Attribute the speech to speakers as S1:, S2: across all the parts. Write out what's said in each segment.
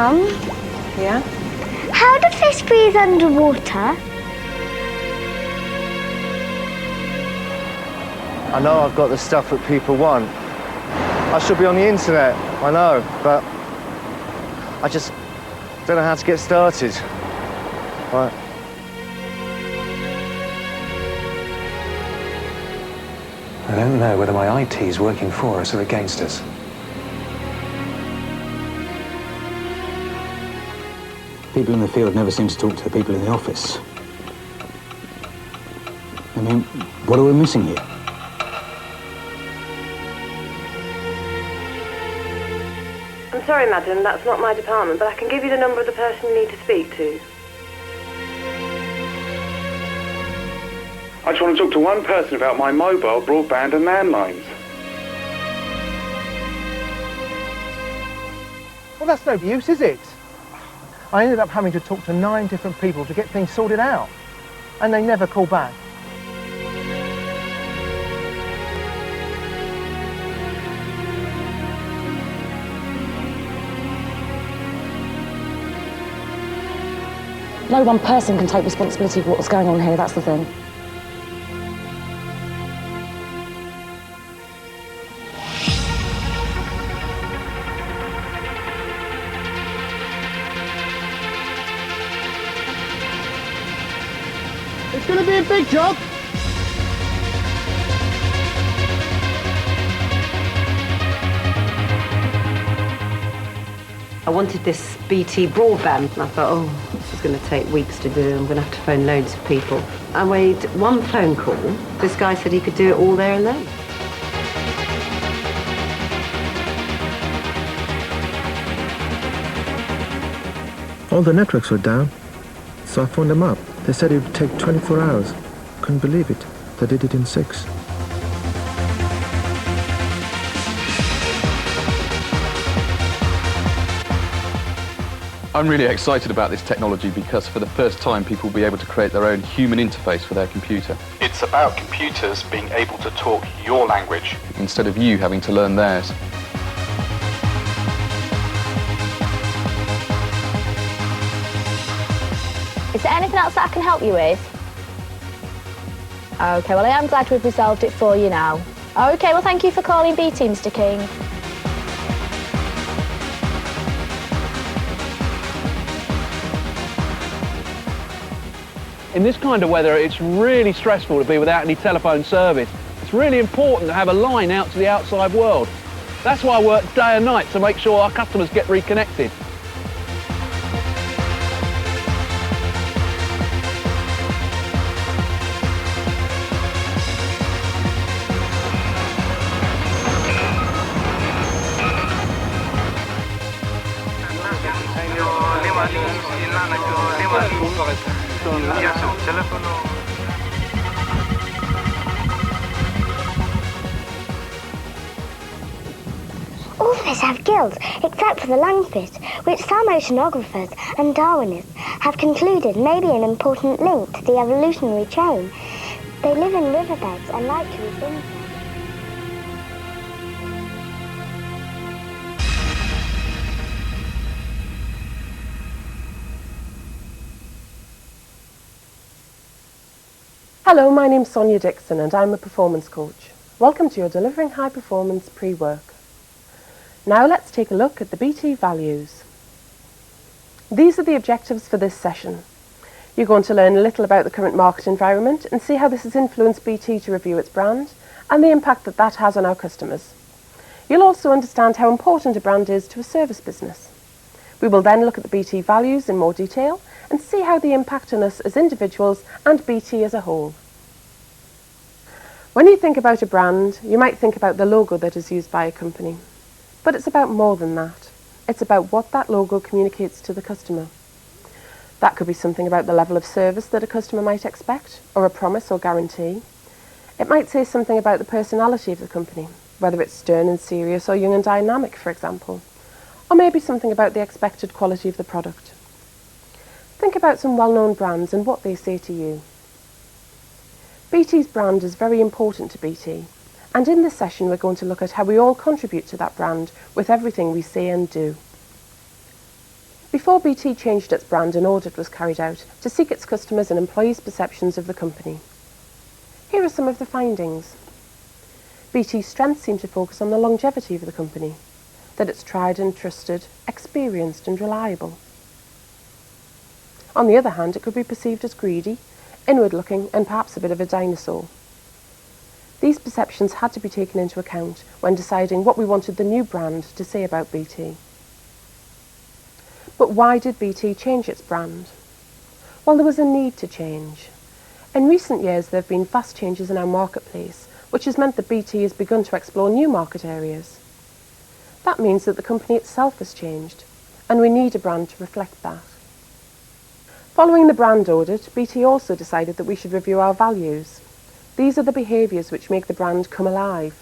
S1: Mum,
S2: Yeah?
S1: how do fish breathe underwater?
S3: I know I've got the stuff that people want. I should be on the internet, I know, but I just don't know how to get started. Right.
S4: I don't know whether my IT is working for us or against us.
S5: People in the field never seem to talk to the people in the office. I mean, what are we missing here?
S2: I'm sorry, madam, that's not my department, but I can give you the number of the person you need to speak to.
S6: I just want to talk to one person about my mobile, broadband and landlines.
S7: Well, that's no use, is it? I ended up having to talk to 9 different people to get things sorted out, and they never call back.
S8: No one person can take responsibility for what's going on here, that's the thing.
S7: It's going to be a big job.
S2: I wanted this BT broadband, and I thought, oh, this is going to take weeks to do. I'm going to have to phone loads of people. I made one phone call. This guy said he could do it all there and then.
S9: All the networks were down, so I phoned them up. They said it would take 24 hours. Couldn't believe it. They did it in 6.
S10: I'm really excited about this technology because for the first time people will be able to create their own human interface for their computer.
S6: It's about computers being able to talk your language.
S10: Instead of you having to learn theirs.
S11: Is there anything else that I can help you with? OK, well, I am glad we've resolved it for you now. OK, well, thank you for calling BT, Mr. King.
S12: In this kind of weather, it's really stressful to be without any telephone service. It's really important to have a line out to the outside world. That's why I work day and night to make sure our customers get reconnected.
S1: All fish have gills, except for the lungfish, which some oceanographers and Darwinists have concluded may be an important link to the evolutionary chain. They live in riverbeds and like to eat insects.
S2: Hello, my name's Sonia Dixon and I'm a performance coach. Welcome to your Delivering High Performance pre-work. Now let's take a look at the BT values. These are the objectives for this session. You're going to learn a little about the current market environment and see how this has influenced BT to review its brand and the impact that that has on our customers. You'll also understand how important a brand is to a service business. We will then look at the BT values in more detail and see how they impact on us as individuals and BT as a whole. When you think about a brand, you might think about the logo that is used by a company. But it's about more than that. It's about what that logo communicates to the customer. That could be something about the level of service that a customer might expect, or a promise or guarantee. It might say something about the personality of the company, whether it's stern and serious or young and dynamic, for example. Or maybe something about the expected quality of the product. Think about some well-known brands and what they say to you. BT's brand is very important to BT, and in this session we're going to look at how we all contribute to that brand with everything we say and do. Before BT changed its brand, an audit was carried out to seek its customers' and employees' perceptions of the company. Here are some of the findings. BT's strengths seem to focus on the longevity of the company, that it's tried and trusted, experienced and reliable. On the other hand, it could be perceived as greedy, inward-looking and perhaps a bit of a dinosaur. These perceptions had to be taken into account when deciding what we wanted the new brand to say about BT. But why did BT change its brand? Well, there was a need to change. In recent years, there have been vast changes in our marketplace, which has meant that BT has begun to explore new market areas. That means that the company itself has changed, and we need a brand to reflect that. Following the brand audit, BT also decided that we should review our values. These are the behaviours which make the brand come alive.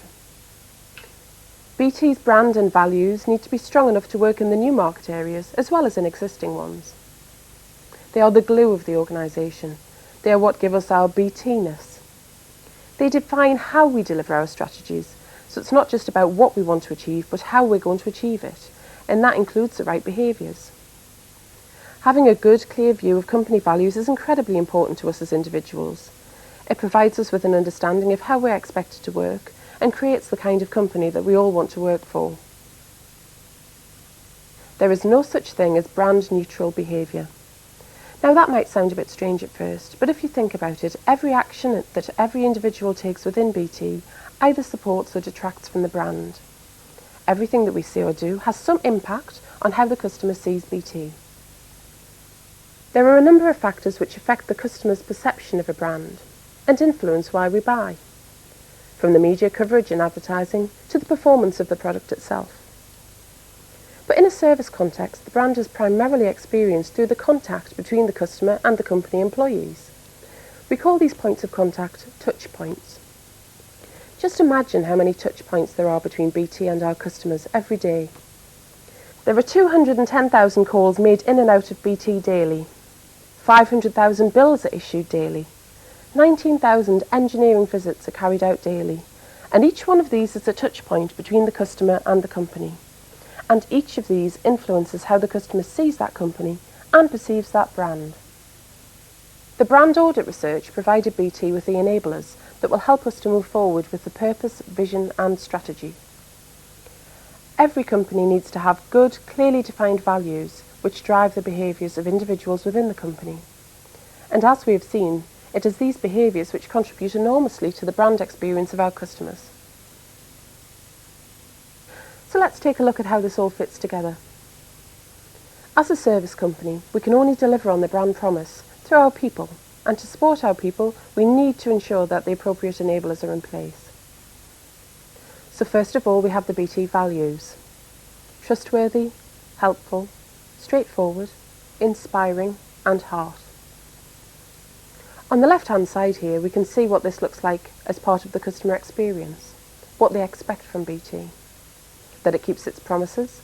S2: BT's brand and values need to be strong enough to work in the new market areas as well as in existing ones. They are the glue of the organisation. They are what give us our BT-ness. They define how we deliver our strategies, so it's not just about what we want to achieve, but how we're going to achieve it, and that includes the right behaviours. Having a good, clear view of company values is incredibly important to us as individuals. It provides us with an understanding of how we're expected to work and creates the kind of company that we all want to work for. There is no such thing as brand-neutral behaviour. Now that might sound a bit strange at first, but if you think about it, every action that every individual takes within BT either supports or detracts from the brand. Everything that we say or do has some impact on how the customer sees BT. There are a number of factors which affect the customer's perception of a brand and influence why we buy, from the media coverage and advertising to the performance of the product itself. But in a service context, the brand is primarily experienced through the contact between the customer and the company employees. We call these points of contact touch points. Just imagine how many touch points there are between BT and our customers every day. There are 210,000 calls made in and out of BT daily. 500,000 bills are issued daily. 19,000 engineering visits are carried out daily. And each one of these is a touch point between the customer and the company. And each of these influences how the customer sees that company and perceives that brand. The brand audit research provided BT with the enablers that will help us to move forward with the purpose, vision and strategy. Every company needs to have good, clearly defined values which drive the behaviours of individuals within the company. And as we have seen, it is these behaviours which contribute enormously to the brand experience of our customers. So let's take a look at how this all fits together. As a service company, we can only deliver on the brand promise through our people, and to support our people, we need to ensure that the appropriate enablers are in place. So first of all, we have the BT values: trustworthy, helpful, straightforward, inspiring and heart. On the left-hand side here, we can see what this looks like as part of the customer experience, what they expect from BT. That it keeps its promises,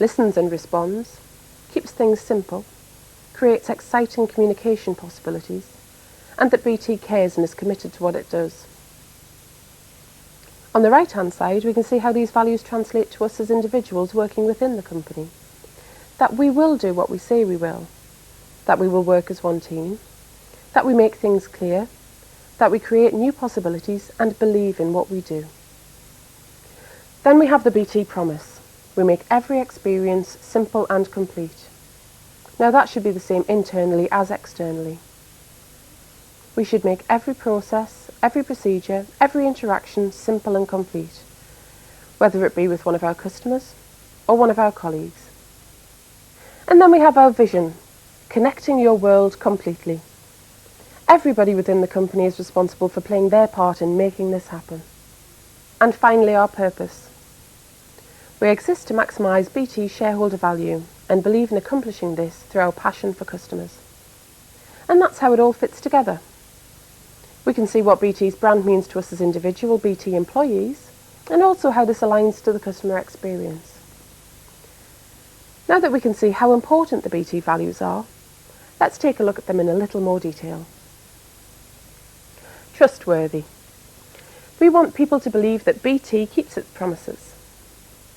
S2: listens and responds, keeps things simple, creates exciting communication possibilities, and that BT cares and is committed to what it does. On the right-hand side, we can see how these values translate to us as individuals working within the company. That we will do what we say we will, that we will work as one team, that we make things clear, that we create new possibilities and believe in what we do. Then we have the BT promise. We make every experience simple and complete. Now that should be the same internally as externally. We should make every process, every procedure, every interaction simple and complete, whether it be with one of our customers or one of our colleagues. And then we have our vision, connecting your world completely. Everybody within the company is responsible for playing their part in making this happen. And finally, our purpose. We exist to maximise BT's shareholder value and believe in accomplishing this through our passion for customers. And that's how it all fits together. We can see what BT's brand means to us as individual BT employees, and also how this aligns to the customer experience. Now that we can see how important the BT values are, let's take a look at them in a little more detail. Trustworthy. We want people to believe that BT keeps its promises.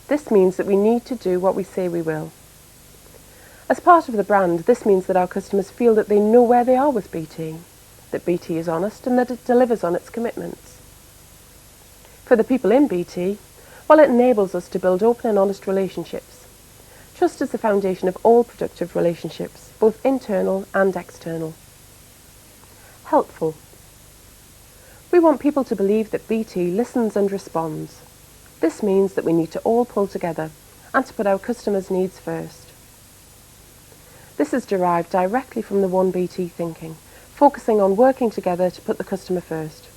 S2: This means that we need to do what we say we will. As part of the brand, this means that our customers feel that they know where they are with BT, that BT is honest and that it delivers on its commitments. For the people in BT, well, it enables us to build open and honest relationships. Trust is the foundation of all productive relationships, both internal and external. Helpful. We want people to believe that BT listens and responds. This means that we need to all pull together and to put our customers' needs first. This is derived directly from the One BT thinking, focusing on working together to put the customer first,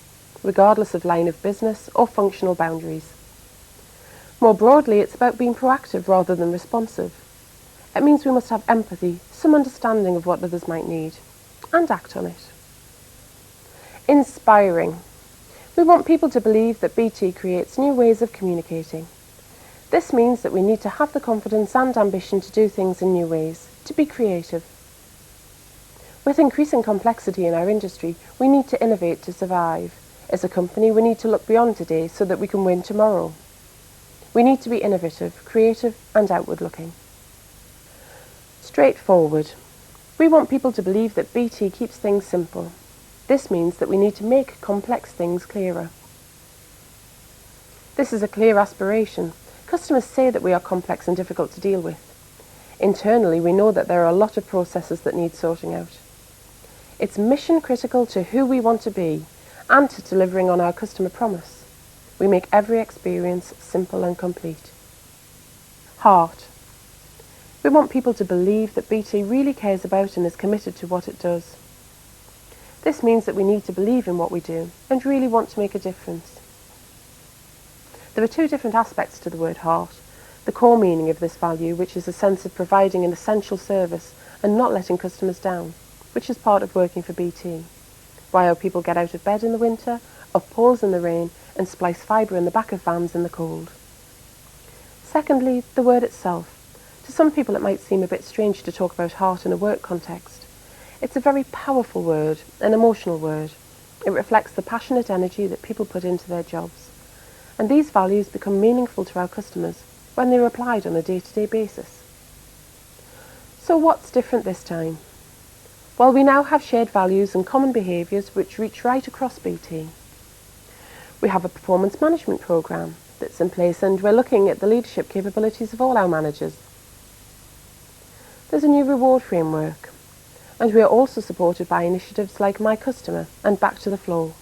S2: regardless of line of business or functional boundaries. More broadly, it's about being proactive rather than responsive. It means we must have empathy, some understanding of what others might need, and act on it. Inspiring. We want people to believe that BT creates new ways of communicating. This means that we need to have the confidence and ambition to do things in new ways, to be creative. With increasing complexity in our industry, we need to innovate to survive. As a company, we need to look beyond today so that we can win tomorrow. We need to be innovative, creative and outward-looking. Straightforward. We want people to believe that BT keeps things simple. This means that we need to make complex things clearer. This is a clear aspiration. Customers say that we are complex and difficult to deal with. Internally, we know that there are a lot of processes that need sorting out. It's mission critical to who we want to be and to delivering on our customer promise. We make every experience simple and complete. Heart. We want people to believe that BT really cares about and is committed to what it does. This means that we need to believe in what we do and really want to make a difference. There are two different aspects to the word heart. The core meaning of this value, which is a sense of providing an essential service and not letting customers down, which is part of working for BT. Why our people get out of bed in the winter, up poles in the rain, and splice fibre in the back of vans in the cold. Secondly, the word itself. To some people it might seem a bit strange to talk about heart in a work context. It's a very powerful word, an emotional word. It reflects the passionate energy that people put into their jobs. And these values become meaningful to our customers when they're applied on a day-to-day basis. So what's different this time? Well, we now have shared values and common behaviours which reach right across BT. We have a performance management programme that's in place and we're looking at the leadership capabilities of all our managers. There's a new reward framework and we are also supported by initiatives like My Customer and Back to the Floor.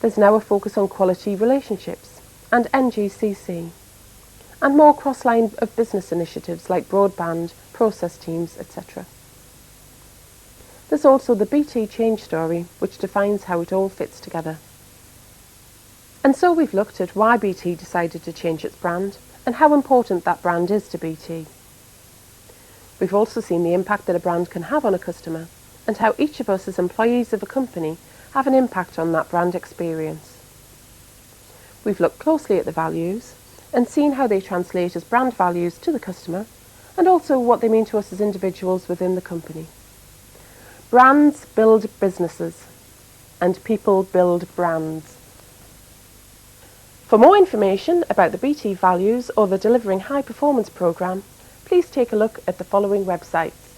S2: There's now a focus on quality relationships and NGCC, and more cross-line of business initiatives like broadband, process teams, etc. There's also the BT change story, which defines how it all fits together. And so we've looked at why BT decided to change its brand and how important that brand is to BT. We've also seen the impact that a brand can have on a customer and how each of us as employees of a company have an impact on that brand experience. We've looked closely at the values and seen how they translate as brand values to the customer and also what they mean to us as individuals within the company. Brands build businesses and people build brands. For more information about the BT values or the Delivering High Performance programme, please take a look at the following websites.